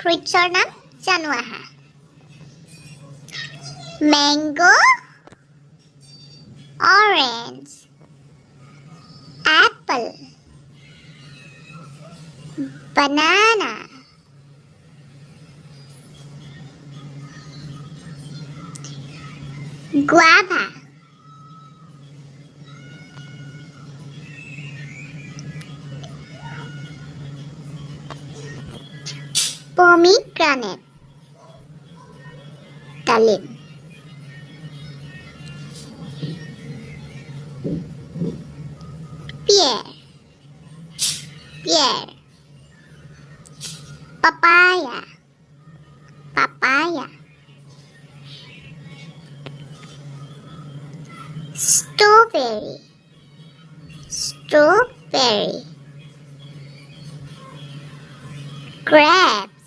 ফ্ৰুইটছৰ নাম জানো আহা mango orange Apple banana guava pomegranate dalim pear papaya strawberry grapes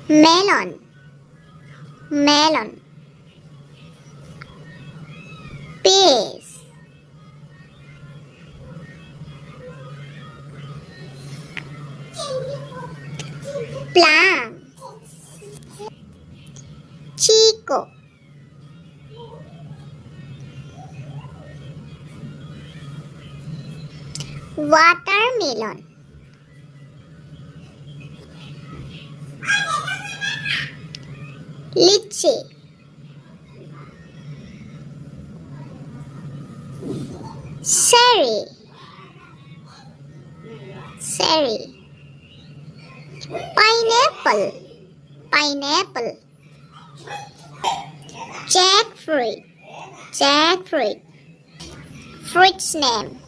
melon pears plum chico watermelon lychee cherry pineapple jackfruit fruit's name